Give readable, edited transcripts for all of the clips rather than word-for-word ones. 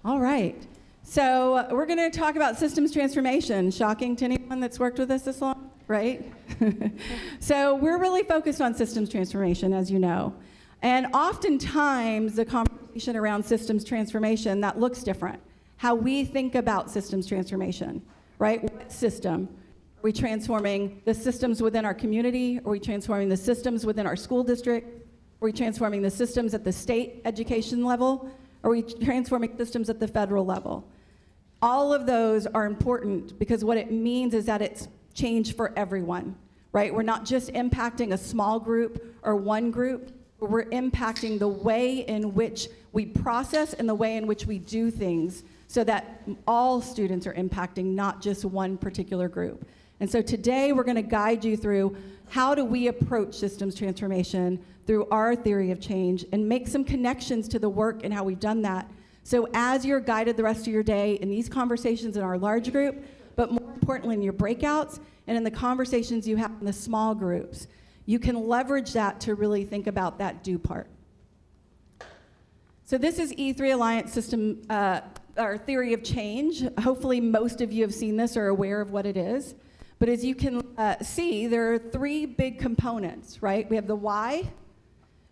All right. So we're going to talk about systems transformation. Shocking to anyone that's worked with us this long, right? So we're really focused on systems transformation, as you know. And oftentimes, the conversation around systems transformation, that looks different. How we think about systems transformation, right? What system? Are we transforming the systems within our community? Are we transforming the systems within our school district? Are we transforming the systems at the state education level? Are we transforming systems at the federal level? All of those are important because what it means is that it's change for everyone, right? We're not just impacting a small group or one group, but we're impacting the way in which we process and the way in which we do things so that all students are impacting, not just one particular group. And so today we're going to guide you through how do we approach systems transformation through our theory of change and make some connections to the work and how we've done that. So as you're guided the rest of your day in these conversations in our large group, but more importantly in your breakouts and in the conversations you have in the small groups, you can leverage that to really think about that do part. So this is E3 Alliance system, our theory of change. Hopefully most of you have seen this or are aware of what it is. But as you can see, there are three big components, right? We have the why,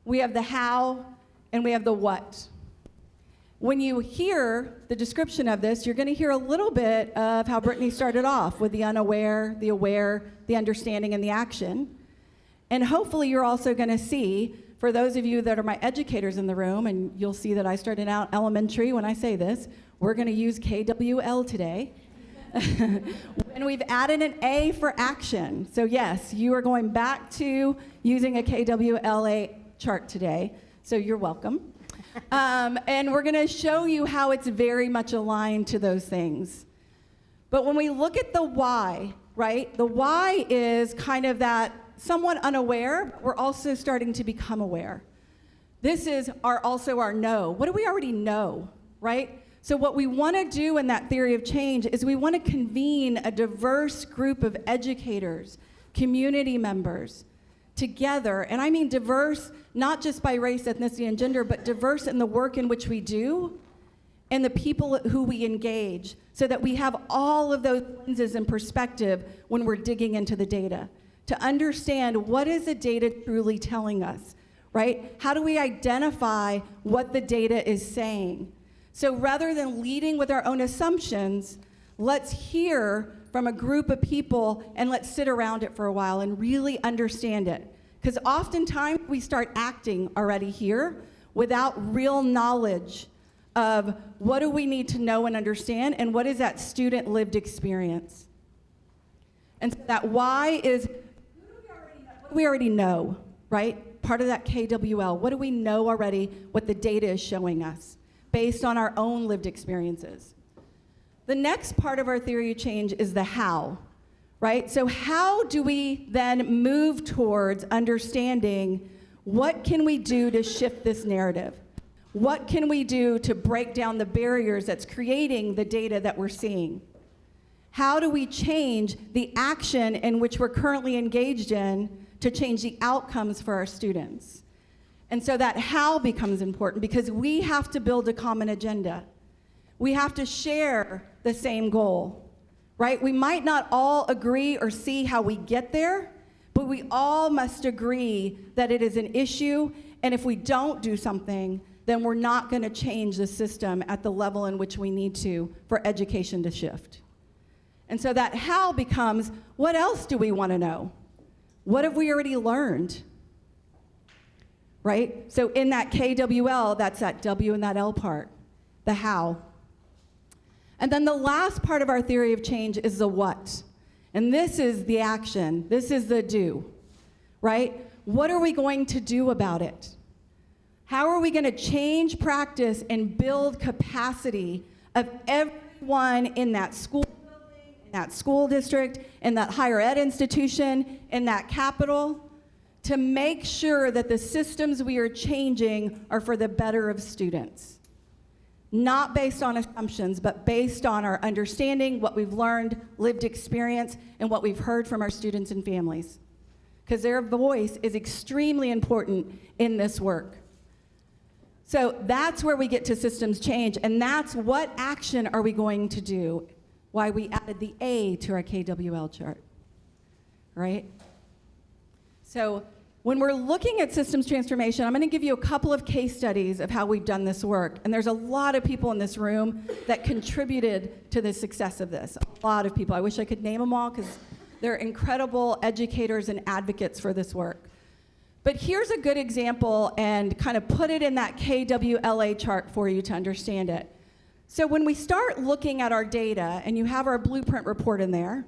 we have the how, and we have the what. When you hear the description of this, you're going to hear a little bit of how Brittany started off with the unaware, the aware, the understanding, and the action. And hopefully you're also going to see, for those of you that are my educators in the room, and you'll see that I started out elementary when I say this, we're going to use KWL today. And we've added an A for action. So yes, you are going back to using a KWLA chart today, so you're welcome. And we're going to show you how it's very much aligned to those things. But when we look at the why, right, the why is kind of that somewhat unaware, but we're also starting to become aware. This is also our know. What do we already know, right? So what we want to do in that theory of change is we want to convene a diverse group of educators, community members, together, and I mean diverse not just by race, ethnicity, and gender, but diverse in the work in which we do and the people who we engage, so that we have all of those lenses and perspective when we're digging into the data, to understand what is the data truly telling us, right? How do we identify what the data is saying? So rather than leading with our own assumptions, let's hear from a group of people and let's sit around it for a while and really understand it. Because oftentimes we start acting already here without real knowledge of what do we need to know and understand and what is that student lived experience. And so that why is what we already know, right? Part of that KWL. What do we know already, what the data is showing us based on our own lived experiences? The next part of our theory of change is the how, right? So how do we then move towards understanding what can we do to shift this narrative? What can we do to break down the barriers that's creating the data that we're seeing? How do we change the action in which we're currently engaged in to change the outcomes for our students? And so that how becomes important because we have to build a common agenda. We have to share the same goal, right? We might not all agree or see how we get there, but we all must agree that it is an issue, and if we don't do something, then we're not going to change the system at the level in which we need to for education to shift. And so that how becomes, what else do we want to know? What have we already learned? Right? So in that KWL, that's that W and that L part, the how. And then the last part of our theory of change is the what. And this is the action. This is the do, right? What are we going to do about it? How are we going to change practice and build capacity of everyone in that school building, in that school district, in that higher ed institution, in that capital, to make sure that the systems we are changing are for the better of students? Not based on assumptions, but based on our understanding, what we've learned, lived experience, and what we've heard from our students and families. Because their voice is extremely important in this work. So that's where we get to systems change, and that's what action are we going to do? Why we added the A to our KWL chart, right? So when we're looking at systems transformation, I'm going to give you a couple of case studies of how we've done this work. And there's a lot of people in this room that contributed to the success of this. A lot of people. I wish I could name them all because they're incredible educators and advocates for this work. But here's a good example, and kind of put it in that KWLA chart for you to understand it. So when we start looking at our data, and you have our blueprint report in there,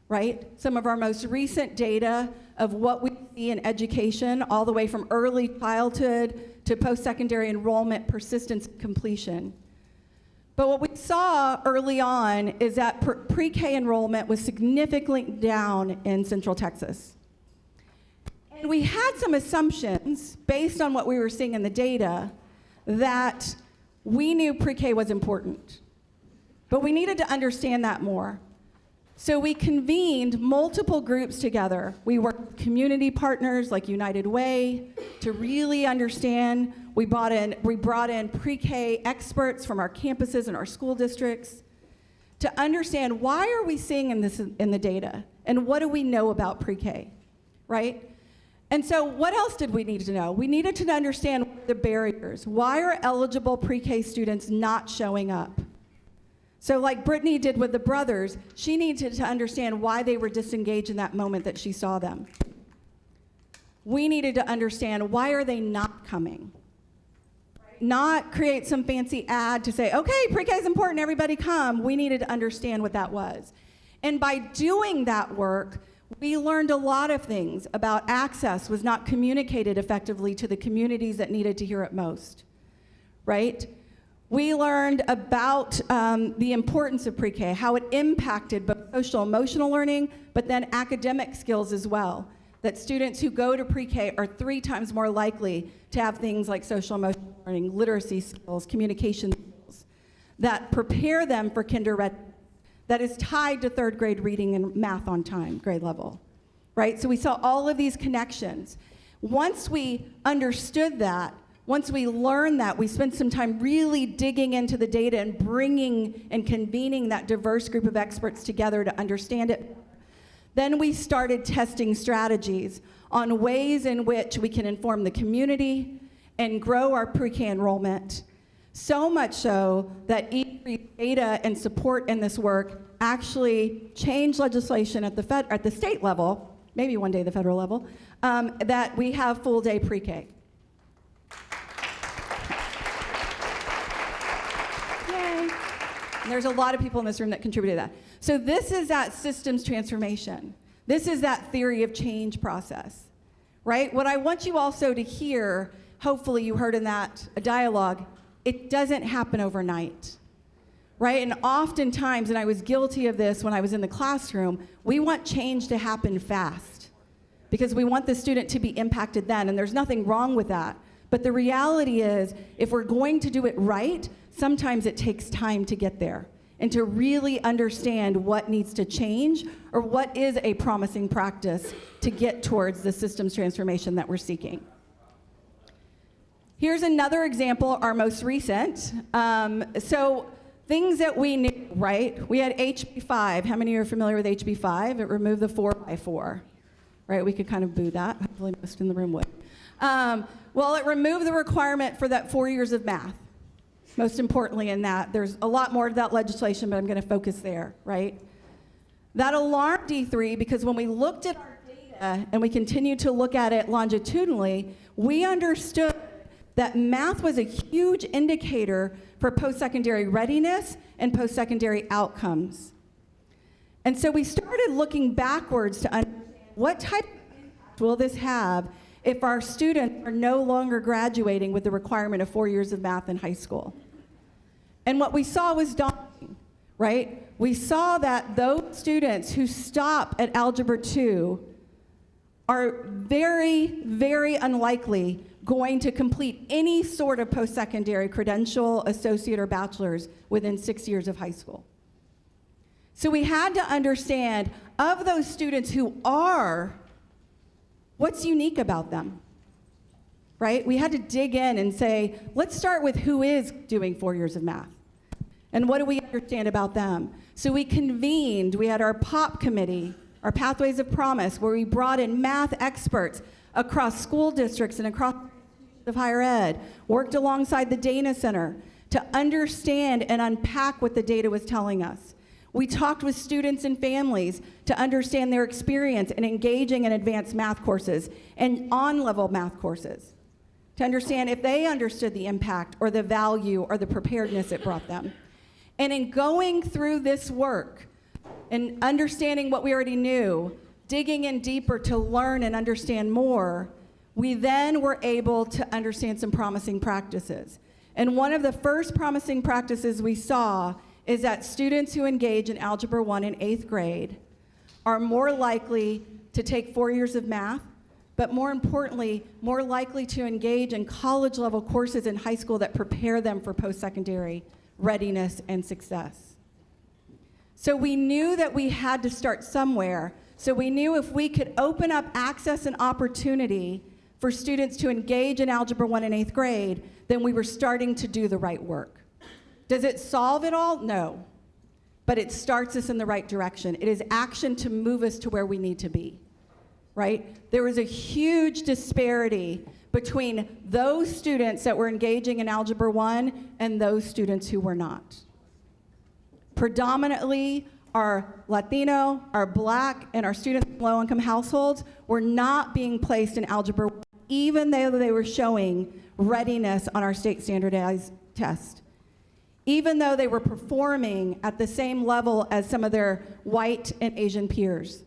right? Some of our most recent data of what we see in education, all the way from early childhood to post-secondary enrollment, persistence, completion. But what we saw early on is that pre-K enrollment was significantly down in Central Texas. And we had some assumptions based on what we were seeing in the data that we knew pre-K was important, but we needed to understand that more. So we convened multiple groups together. We worked with community partners like United Way to really understand. We brought in pre-K experts from our campuses and our school districts to understand why are we seeing this in the data, and what do we know about pre-K, right? And so what else did we need to know? We needed to understand the barriers. Why are eligible pre-K students not showing up? So like Brittany did with the brothers, she needed to understand why they were disengaged in that moment that she saw them. We needed to understand why are they not coming? Not create some fancy ad to say, okay, pre-K is important, everybody come. We needed to understand what that was. And by doing that work, we learned a lot of things about access was not communicated effectively to the communities that needed to hear it most, right? We learned about the importance of pre-K, how it impacted both social emotional learning, but then academic skills as well. That students who go to pre-K are 3 times more likely to have things like social emotional learning, literacy skills, communication skills, that prepare them for kindergarten, that is tied to 3rd grade reading and math on time, grade level, right? So we saw all of these connections. Once we understood that, once we learned that, we spent some time really digging into the data and bringing and convening that diverse group of experts together to understand it. Then we started testing strategies on ways in which we can inform the community and grow our pre-K enrollment. So much so that data and support in this work actually changed legislation at the state level, maybe one day the federal level, that we have full day pre-K. Yay. And there's a lot of people in this room that contributed to that. So this is that systems transformation. This is that theory of change process, right? What I want you also to hear, hopefully you heard in that dialogue, it doesn't happen overnight, right? And oftentimes, and I was guilty of this when I was in the classroom, we want change to happen fast because we want the student to be impacted then, and there's nothing wrong with that. But the reality is, if we're going to do it right, sometimes it takes time to get there and to really understand what needs to change or what is a promising practice to get towards the systems transformation that we're seeking. Here's another example, our most recent. So things that we knew, right? We had HB5. How many are familiar with HB5? It removed the 4x4, right? We could kind of boo that. Hopefully most in the room would. Well, it removed the requirement for that 4 years of math. Most importantly in that, there's a lot more to that legislation, but I'm going to focus there, right? That alarmed D3 because when we looked at our data and we continued to look at it longitudinally, we understood that math was a huge indicator for post-secondary readiness and post-secondary outcomes. And so we started looking backwards to understand what type of impact will this have if our students are no longer graduating with the requirement of 4 years of math in high school. And what we saw was daunting, right? We saw that those students who stop at Algebra 2 are very, very unlikely going to complete any sort of post-secondary credential, associate, or bachelor's within 6 years of high school. So we had to understand, of those students who are, what's unique about them? right? We had to dig in and say, let's start with who is doing 4 years of math. And what do we understand about them? So we convened, we had our POP committee, our Pathways of Promise, where we brought in math experts across school districts and across of higher ed, worked alongside the Dana Center to understand and unpack what the data was telling us. We talked with students and families to understand their experience in engaging in advanced math courses and on-level math courses, to understand if they understood the impact or the value or the preparedness it brought them. And in going through this work and understanding what we already knew, digging in deeper to learn and understand more, we then were able to understand some promising practices. And one of the first promising practices we saw is that students who engage in Algebra 1 in 8th grade are more likely to take 4 years of math, but more importantly, more likely to engage in college-level courses in high school that prepare them for post-secondary readiness and success. So we knew that we had to start somewhere. So we knew if we could open up access and opportunity for students to engage in Algebra 1 in 8th grade, then we were starting to do the right work. Does it solve it all? No. But it starts us in the right direction. It is action to move us to where we need to be, right? There was a huge disparity between those students that were engaging in Algebra 1 and those students who were not. Predominantly, our Latino, our Black, and our students in low-income households were not being placed in Algebra 1, even though they were showing readiness on our state standardized test. Even though they were performing at the same level as some of their white and Asian peers.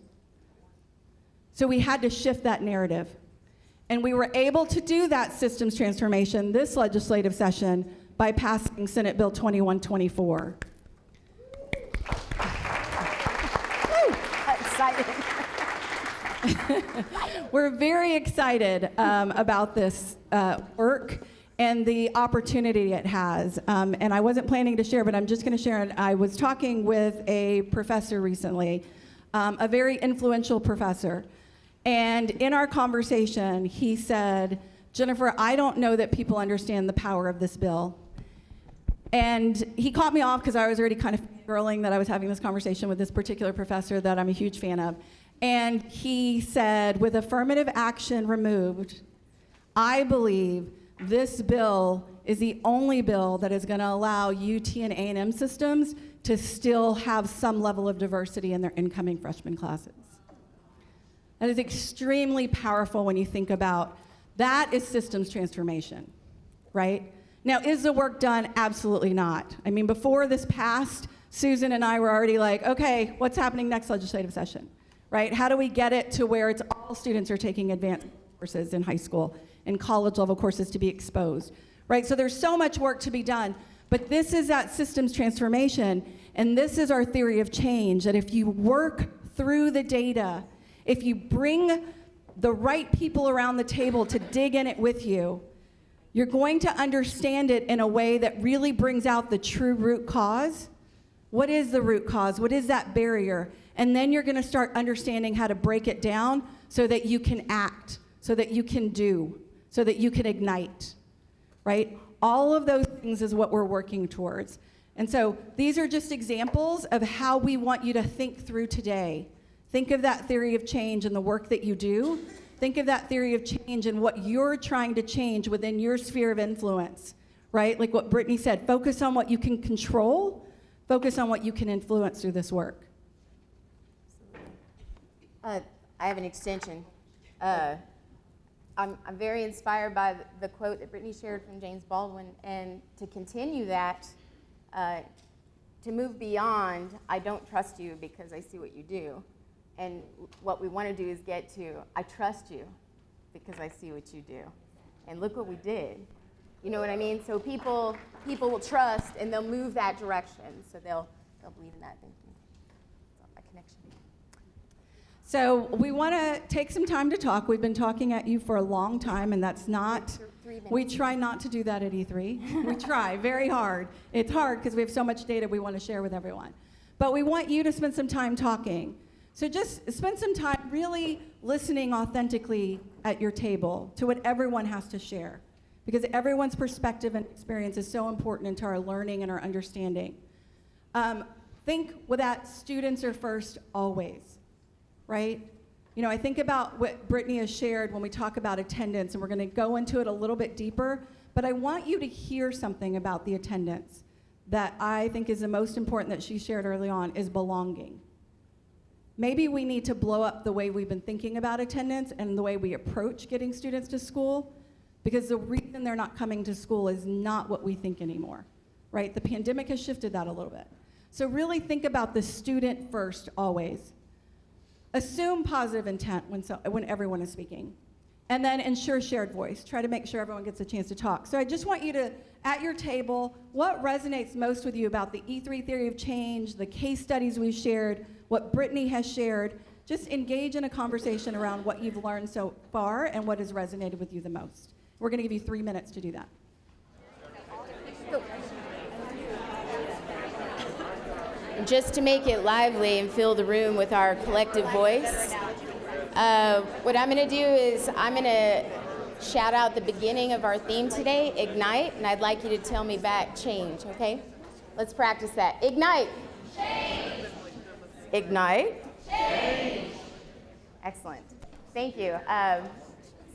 So we had to shift that narrative. And we were able to do that systems transformation this legislative session by passing Senate Bill 2124. Excited. We're very excited about this work and the opportunity it has. And I wasn't planning to share, but I'm just going to share it. I was talking with a professor recently, a very influential professor. And in our conversation, he said, Jennifer, I don't know that people understand the power of this bill. And he caught me off because I was already kind of girling that I was having this conversation with this particular professor that I'm a huge fan of. And he said, with affirmative action removed, I believe this bill is the only bill that is going to allow UT and A&M systems to still have some level of diversity in their incoming freshman classes. That is extremely powerful when you think about that is systems transformation, right? Now, is the work done? Absolutely not. I mean, before this passed, Susan and I were already like, okay, what's happening next legislative session, right? How do we get it to where it's all students are taking advanced courses in high school and college level courses to be exposed, right? So there's so much work to be done, but this is that systems transformation, and this is our theory of change, that if you work through the data, if you bring the right people around the table to dig in it with you, you're going to understand it in a way that really brings out the true root cause. What is the root cause? What is that barrier? And then you're going to start understanding how to break it down so that you can act, so that you can do, so that you can ignite, right? All of those things is what we're working towards. And so these are just examples of how we want you to think through today. Think of that theory of change and the work that you do. Think of that theory of change and what you're trying to change within your sphere of influence, right? Like what Brittany said, focus on what you can control, focus on what you can influence through this work. I have an extension. I'm very inspired by the quote that Brittany shared from James Baldwin, and to continue that, to move beyond, I don't trust you because I see what you do. And what we want to do is get to, I trust you because I see what you do. And look what we did. You know what I mean? So people will trust and they'll move that direction. So they'll believe in that. Thank you. That's my connection. So we want to take some time to talk. We've been talking at you for a long time, and that's not, 3 minutes. we try not to do that at E3. We try very hard. It's hard because we have so much data we want to share with everyone. But we want you to spend some time talking. So just spend some time really listening authentically at your table to what everyone has to share, because everyone's perspective and experience is so important into our learning and our understanding. Think that students are first always, right? You know, I think about what Brittany has shared when we talk about attendance, and we're going to go into it a little bit deeper, but I want you to hear something about the attendance that I think is the most important that she shared early on, is belonging. Maybe we need to blow up the way we've been thinking about attendance and the way we approach getting students to school, because the reason they're not coming to school is not what we think anymore, right? The pandemic has shifted that a little bit. So really think about the student first always. Assume positive intent when everyone is speaking. And then ensure shared voice. Try to make sure everyone gets a chance to talk. So I just want you to, at your table, what resonates most with you about the E3 theory of change, the case studies we've shared, what Brittany has shared? Just engage in a conversation around what you've learned so far and what has resonated with you the most. We're going to give you 3 minutes to do that. Just to make it lively and fill the room with our collective voice, what I'm going to do is I'm going to shout out the beginning of our theme today, Ignite, and I'd like you to tell me back, change, okay? Let's practice that. Ignite. Change. Ignite. Change. Excellent. Thank you.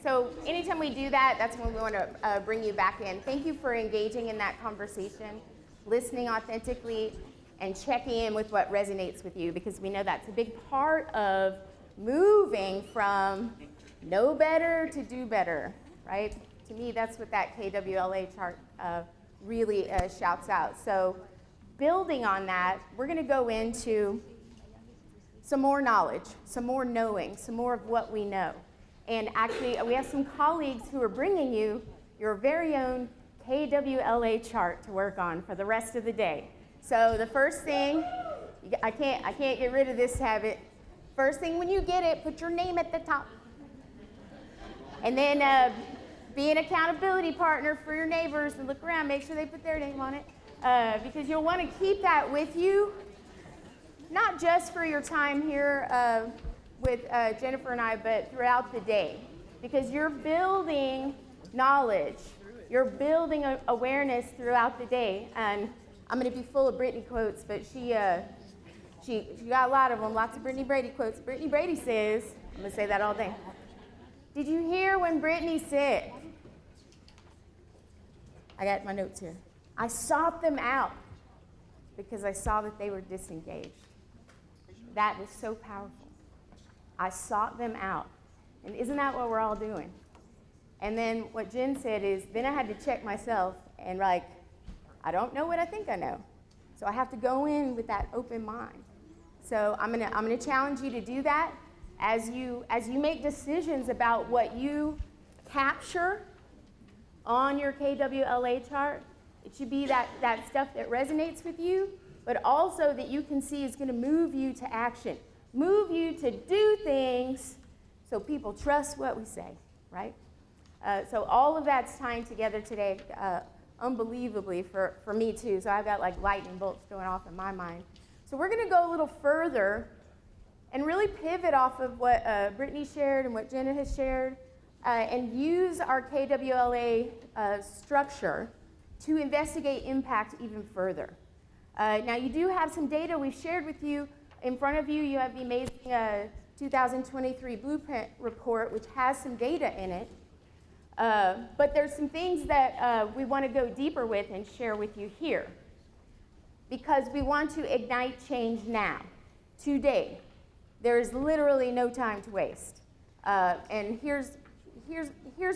So anytime we do that, that's when we want to bring you back in. Thank you for engaging in that conversation, listening authentically, and checking in with what resonates with you, because we know that's a big part of moving from know better to do better, right? To me, that's what that KWLA chart really shouts out. So building on that, we're going to go into some more knowledge, some more knowing, some more of what we know. And actually, we have some colleagues who are bringing you your very own KWLA chart to work on for the rest of the day. So the first thing, I can't get rid of this habit. First thing when you get it, put your name at the top. And then be an accountability partner for your neighbors and look around, make sure they put their name on it. Because you'll want to keep that with you, not just for your time here with Jennifer and I, but throughout the day. Because you're building knowledge, you're building awareness throughout the day. And I'm going to be full of Brittany quotes, but she got a lot of them, lots of Brittany Brady quotes. Brittany Brady says, I'm going to say that all day. Did you hear when Brittany said, I got my notes here, I sought them out because I saw that they were disengaged. That was so powerful. I sought them out. And isn't that what we're all doing? And then what Jen said is, then I had to check myself and I don't know what I think I know. So I have to go in with that open mind. So I'm gonna challenge you to do that as you make decisions about what you capture on your KWLA chart. It should be that stuff that resonates with you, but also that you can see is gonna move you to action, move you to do things so people trust what we say, right? So all of that's tying together today unbelievably for me too. So I've got like lightning bolts going off in my mind. So we're going to go a little further and really pivot off of what Brittany shared and what Jenna has shared and use our KWLA structure to investigate impact even further. Now you do have some data we've shared with you. In front of you, you have the amazing 2023 Blueprint report, which has some data in it. But there's some things that we want to go deeper with and share with you here, because we want to ignite change now, today. There is literally no time to waste. And here's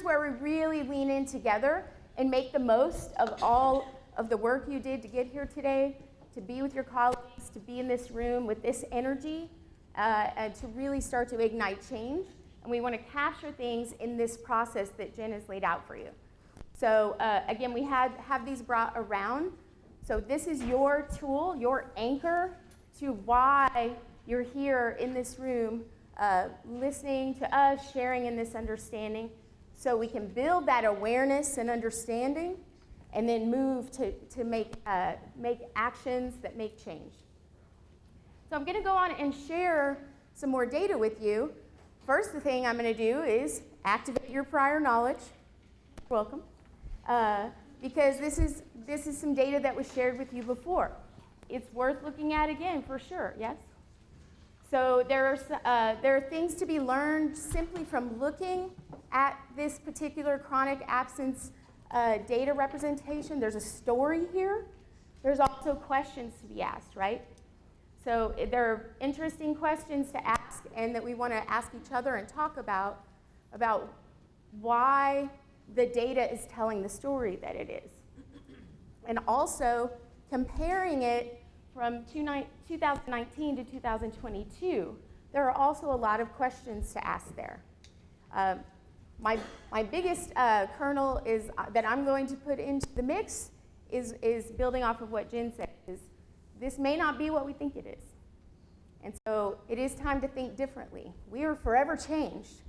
where we really lean in together and make the most of all of the work you did to get here today, to be with your colleagues, to be in this room with this energy, and to really start to ignite change. And we want to capture things in this process that Jen has laid out for you. So again, we have these brought around. So this is your tool, your anchor to why you're here in this room, listening to us, sharing in this understanding, so we can build that awareness and understanding, and then move to make actions that make change. So I'm going to go on and share some more data with you. First, the thing I'm going to do is activate your prior knowledge. You're welcome. Because this is some data that was shared with you before. It's worth looking at again for sure, yes? So there are things to be learned simply from looking at this particular chronic absence data representation. There's a story here. There's also questions to be asked, right? So there are interesting questions to ask and that we want to ask each other and talk about why the data is telling the story that it is. And also comparing it from 2019 to 2022, there are also a lot of questions to ask there. My biggest kernel is that I'm going to put into the mix is building off of what Jen said, is this may not be what we think it is. And so it is time to think differently. We are forever changed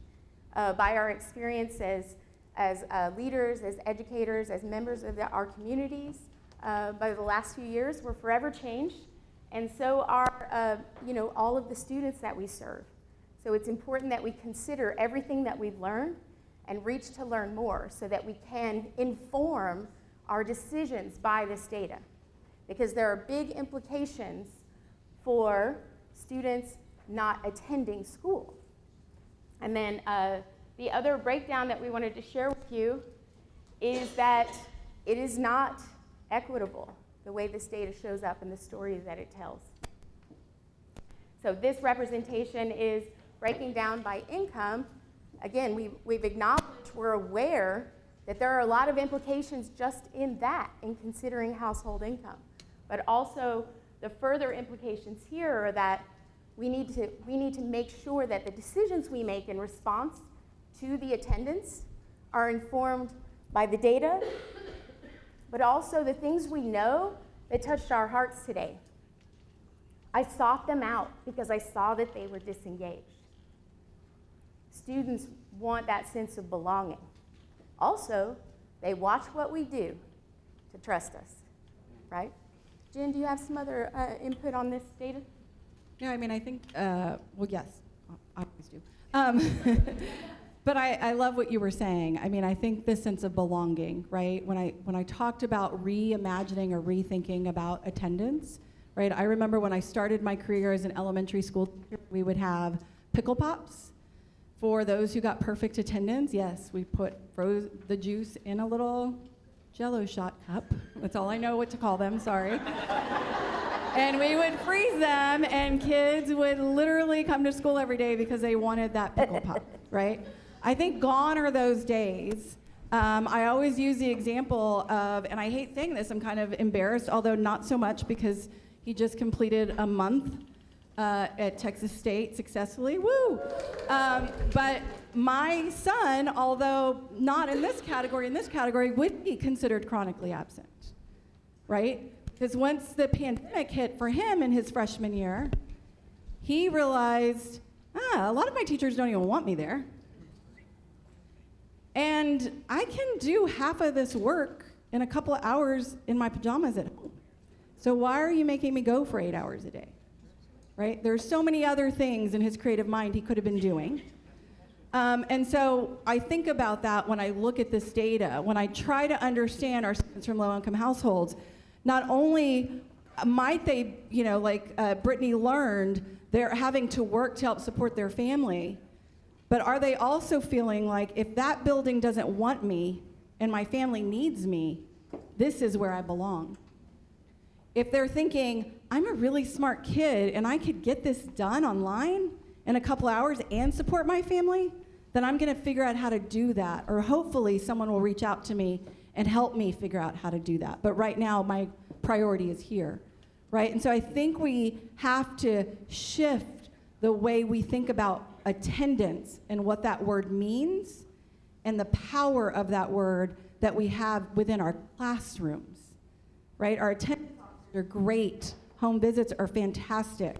by our experience as leaders, as educators, as members of our communities. By the last few years, we're forever changed, and so are all of the students that we serve. So it's important that we consider everything that we've learned and reach to learn more so that we can inform our decisions by this data. Because there are big implications for students not attending school. And then the other breakdown that we wanted to share with you is that it is not equitable the way this data shows up in the stories that it tells. So this representation is breaking down by income. Again, we've acknowledged, we're aware that there are a lot of implications just in that, in considering household income. But also the further implications here are that we need to make sure that the decisions we make in response to the attendance are informed by the data, but also the things we know that touched our hearts today. I sought them out because I saw that they were disengaged. Students want that sense of belonging. Also, they watch what we do to trust us, right? Jen, do you have some other input on this data? Yeah, I mean, I think, well, yes, I always do. But I love what you were saying. I mean, I think this sense of belonging, right? When I talked about reimagining or rethinking about attendance, right? I remember when I started my career as an elementary school teacher, we would have pickle pops for those who got perfect attendance. Yes, we froze the juice in a little Jell-O shot cup. That's all I know what to call them, sorry. And we would freeze them, and kids would literally come to school every day because they wanted that pickle pop, right? I think gone are those days. I always use the example of, and I hate saying this, I'm kind of embarrassed, although not so much because he just completed a month at Texas State successfully, woo! But my son, although not in this category, would be considered chronically absent, right? Because once the pandemic hit for him in his freshman year, he realized, a lot of my teachers don't even want me there. And I can do half of this work in a couple of hours in my pajamas at home. So why are you making me go for 8 hours a day? Right? There's so many other things in his creative mind he could have been doing. And so I think about that when I look at this data, when I try to understand our students from low-income households. Not only might they, like Brittany learned, they're having to work to help support their family, but are they also feeling like if that building doesn't want me and my family needs me, this is where I belong? If they're thinking, I'm a really smart kid and I could get this done online in a couple hours and support my family, then I'm gonna figure out how to do that, or hopefully someone will reach out to me and help me figure out how to do that. But right now, my priority is here, right? And so I think we have to shift the way we think about attendance and what that word means and the power of that word that we have within our classrooms, right? Our attendance officers are great. Home visits are fantastic.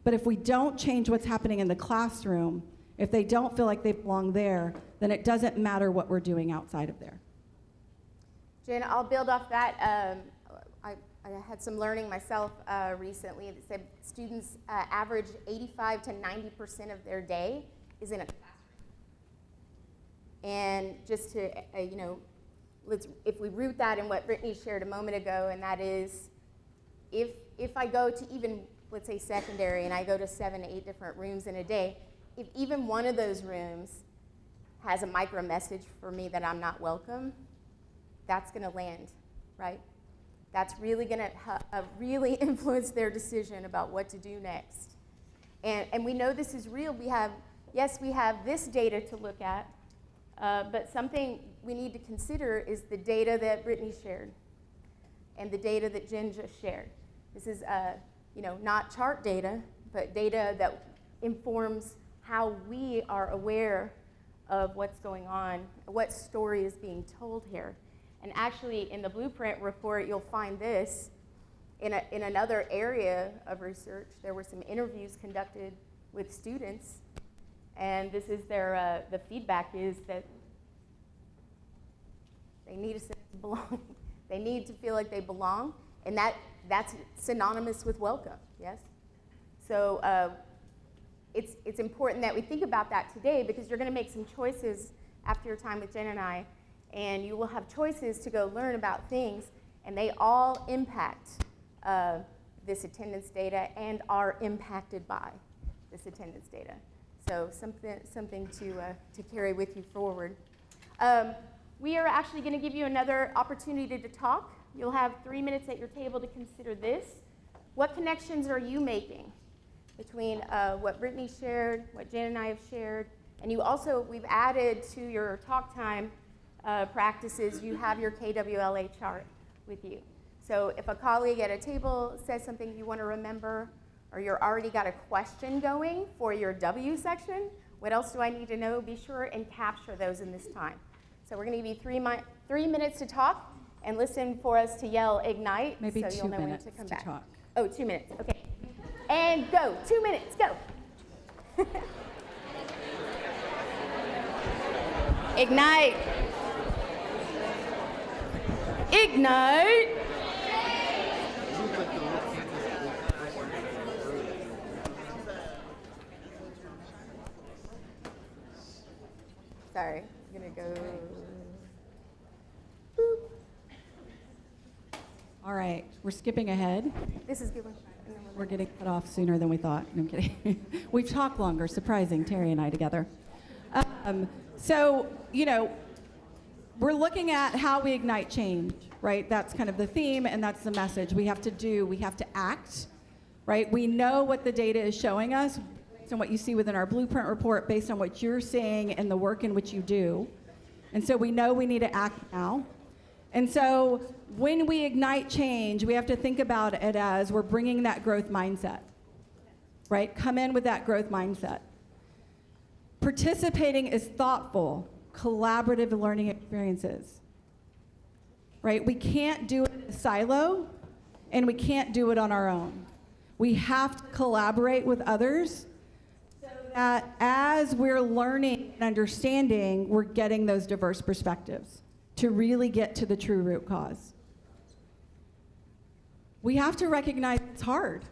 But if we don't change what's happening in the classroom, if they don't feel like they belong there, then it doesn't matter what we're doing outside of there. Jen, I'll build off that. I I had some learning myself recently that said students average 85 to 90% of their day is in a classroom. And just to, if we root that in what Brittany shared a moment ago, and that is, if I go to even, let's say, secondary, and I go to 7 to 8 different rooms in a day, if even one of those rooms has a micro message for me that I'm not welcome, that's going to land, right? That's really going to really influence their decision about what to do next. And we know this is real. We have this data to look at, but something we need to consider is the data that Brittany shared and the data that Jen just shared. This is not chart data, but data that informs how we are aware of what's going on, what story is being told here. And actually, in the Blueprint report, you'll find this. In another area of research, there were some interviews conducted with students, and this is their, the feedback is that they need a sense of belonging. They need to feel like they belong, and that's synonymous with welcome, yes? So it's important that we think about that today, because you're going to make some choices after your time with Jen and I, and you will have choices to go learn about things, and they all impact this attendance data and are impacted by this attendance data. So something to carry with you forward. We are actually going to give you another opportunity to talk. You'll have 3 minutes at your table to consider this. What connections are you making between what Brittany shared, what Jen and I have shared, and we've added to your talk time practices, you have your KWLA chart with you. So if a colleague at a table says something you want to remember, or you're already got a question going for your W section, what else do I need to know? Be sure and capture those in this time. So we're going to give you 3 minutes to talk, and listen for us to yell ignite, Maybe so 2 you'll know when minutes to come to back. talk. Oh, 2 minutes, okay. And go, 2 minutes, go. Ignite. Ignite. Sorry, I'm gonna go. Boop. All right, we're skipping ahead. This is a good one. And then We're getting cut off sooner than we thought. No, I'm kidding. We've talked longer, surprising, Terry and I together. So, we're looking at how we ignite change, right? That's kind of the theme, and that's the message. We have to act, right? We know what the data is showing us, based on what you see within our Blueprint report, based on what you're seeing and the work in which you do. And so we know we need to act now. And so when we ignite change, we have to think about it as we're bringing that growth mindset, right? Come in with that growth mindset. Participating is thoughtful, collaborative learning experiences, right? We can't do it in a silo, and we can't do it on our own. We have to collaborate with others so that as we're learning and understanding, we're getting those diverse perspectives to really get to the true root cause. We have to recognize it's hard,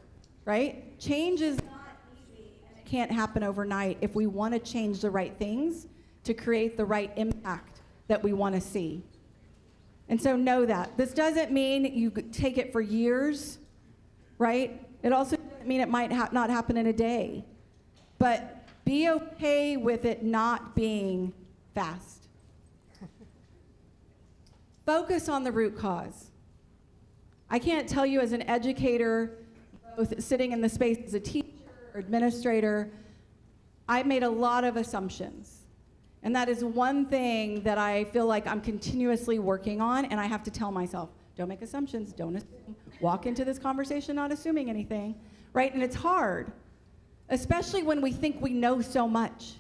right? Change is not easy, and it can't happen overnight if we want to change the right things to create the right impact that we want to see. And so know that. This doesn't mean you take it for years, right? It also doesn't mean it might not happen in a day. But be okay with it not being fast. Focus on the root cause. I can't tell you as an educator, both sitting in the space as a teacher or administrator, I made a lot of assumptions. And that is one thing that I feel like I'm continuously working on, and I have to tell myself, don't make assumptions, don't assume, walk into this conversation not assuming anything, right? And it's hard, especially when we think we know so much.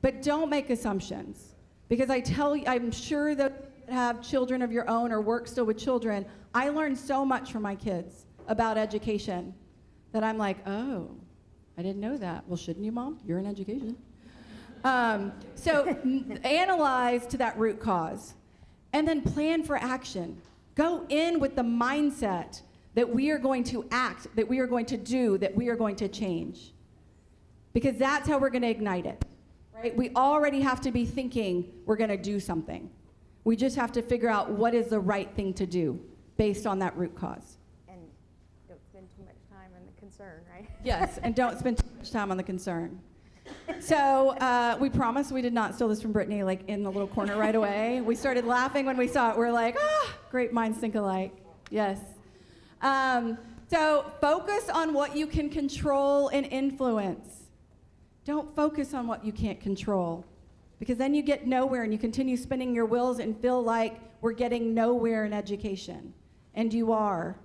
But don't make assumptions, because I'm sure that have children of your own or work still with children, I learned so much from my kids about education that I'm like, oh, I didn't know that. Well, shouldn't you, Mom? You're in education. So analyze to that root cause, and then plan for action. Go in with the mindset that we are going to act, that we are going to do, that we are going to change. Because that's how we're going to ignite it, right? We already have to be thinking we're going to do something. We just have to figure out what is the right thing to do based on that root cause. And don't spend too much time on the concern, right? Yes, and don't spend too much time on the concern. So we promise we did not steal this from Brittany like in the little corner right away. We started laughing when we saw it. We're like, great minds think alike. Yes. So focus on what you can control and influence. Don't focus on what you can't control, because then you get nowhere and you continue spinning your wheels and feel like we're getting nowhere in education. And you are,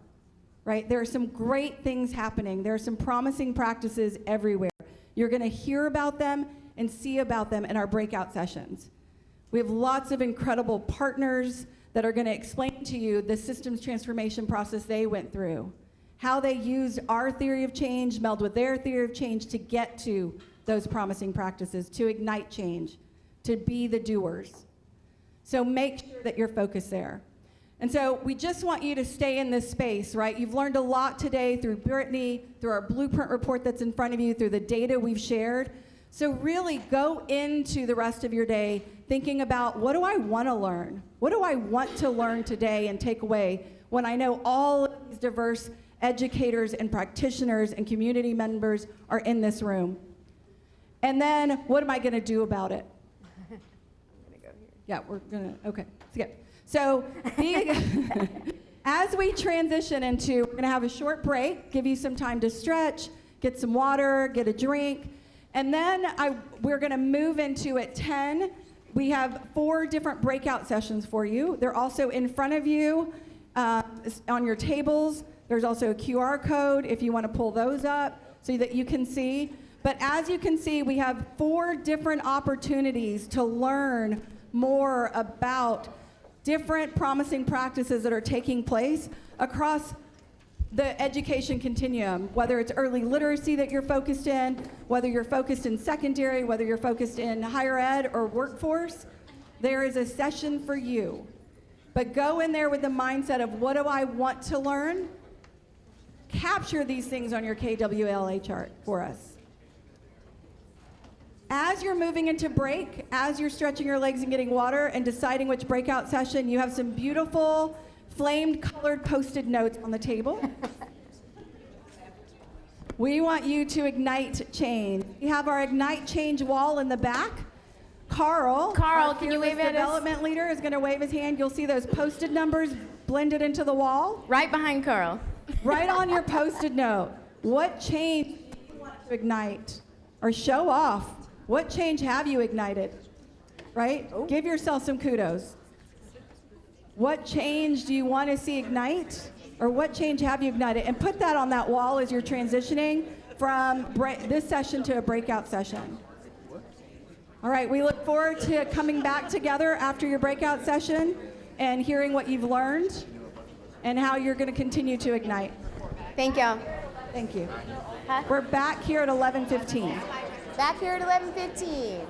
right? There are some great things happening. There are some promising practices everywhere. You're going to hear about them and see about them in our breakout sessions. We have lots of incredible partners that are going to explain to you the systems transformation process they went through, how they used our theory of change, meld with their theory of change to get to those promising practices, to ignite change, to be the doers. So make sure that you're focused there. And so we just want you to stay in this space, right? You've learned a lot today through Brittany, through our blueprint report that's in front of you, through the data we've shared. So really go into the rest of your day thinking about, what do I want to learn? What do I want to learn today and take away when I know all of these diverse educators and practitioners and community members are in this room? And then what am I going to do about it? I'm gonna go here. Yeah, we're going to, okay, skip. So as we transition into, we're going to have a short break, give you some time to stretch, get some water, get a drink, and then we're going to move into at 10. We have 4 different breakout sessions for you. They're also in front of you on your tables. There's also a QR code if you want to pull those up so that you can see. But as you can see, we have 4 different opportunities to learn more about different promising practices that are taking place across the education continuum, whether it's early literacy that you're focused in, whether you're focused in secondary, whether you're focused in higher ed or workforce, there is a session for you. But go in there with the mindset of, what do I want to learn? Capture these things on your KWLA chart for us. As you're moving into break, as you're stretching your legs and getting water and deciding which breakout session, you have some beautiful flamed colored Post-it notes on the table. We want you to ignite change. We have our Ignite Change wall in the back. Carl, our can you fearless wave at us? development leader, is going to wave his hand. You'll see those Post-it numbers blended into the wall. Right behind Carl. Write on your Post-it note, what change do you want to ignite or show off? What change have you ignited, right? Oh. Give yourself some kudos. What change do you want to see ignite? Or what change have you ignited? And put that on that wall as you're transitioning from this session to a breakout session. All right, we look forward to coming back together after your breakout session and hearing what you've learned and how you're going to continue to ignite. Thank y'all. Thank you. Huh? We're back here at 11:15. Back here at 11:15.